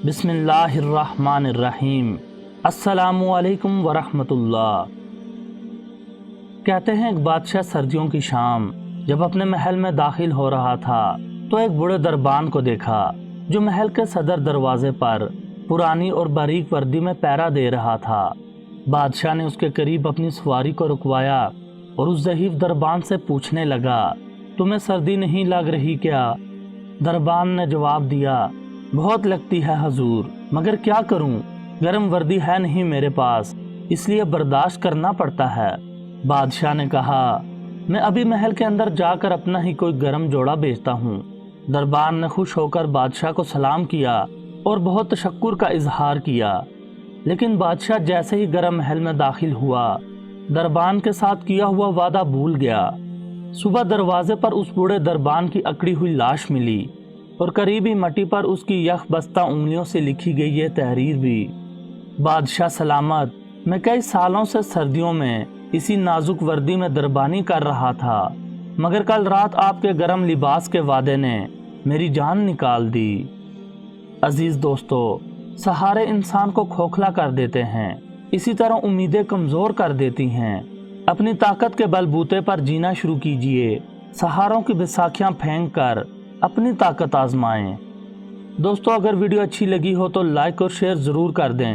بسم اللہ الرحمن الرحیم۔ السلام علیکم ورحمۃ اللہ۔ کہتے ہیں ایک بادشاہ سردیوں کی شام جب اپنے محل میں داخل ہو رہا تھا تو ایک بوڑھے دربان کو دیکھا جو محل کے صدر دروازے پر پرانی اور باریک وردی میں پہرا دے رہا تھا۔ بادشاہ نے اس کے قریب اپنی سواری کو رکوایا اور اس ضعیف دربان سے پوچھنے لگا، تمہیں سردی نہیں لگ رہی کیا؟ دربان نے جواب دیا، بہت لگتی ہے حضور، مگر کیا کروں، گرم وردی ہے نہیں میرے پاس، اس لیے برداشت کرنا پڑتا ہے۔ بادشاہ نے کہا، میں ابھی محل کے اندر جا کر اپنا ہی کوئی گرم جوڑا بیچتا ہوں۔ دربان نے خوش ہو کر بادشاہ کو سلام کیا اور بہت تشکر کا اظہار کیا، لیکن بادشاہ جیسے ہی گرم محل میں داخل ہوا دربان کے ساتھ کیا ہوا وعدہ بھول گیا۔ صبح دروازے پر اس بوڑھے دربان کی اکڑی ہوئی لاش ملی اور قریبی مٹی پر اس کی یخ بستہ انگلیوں سے لکھی گئی یہ تحریر بھی، بادشاہ سلامت، میں کئی سالوں سے سردیوں میں اسی نازک وردی میں دربانی کر رہا تھا، مگر کل رات آپ کے گرم لباس کے وعدے نے میری جان نکال دی۔ عزیز دوستو، سہارے انسان کو کھوکھلا کر دیتے ہیں، اسی طرح امیدیں کمزور کر دیتی ہیں۔ اپنی طاقت کے بل بوتے پر جینا شروع کیجئے، سہاروں کی بیساکھیاں پھینک کر اپنی طاقت آزمائیں۔ دوستو، اگر ویڈیو اچھی لگی ہو تو لائک اور شیئر ضرور کر دیں۔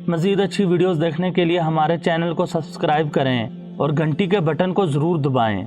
مزید اچھی ویڈیوز دیکھنے کے لیے ہمارے چینل کو سبسکرائب کریں اور گھنٹی کے بٹن کو ضرور دبائیں۔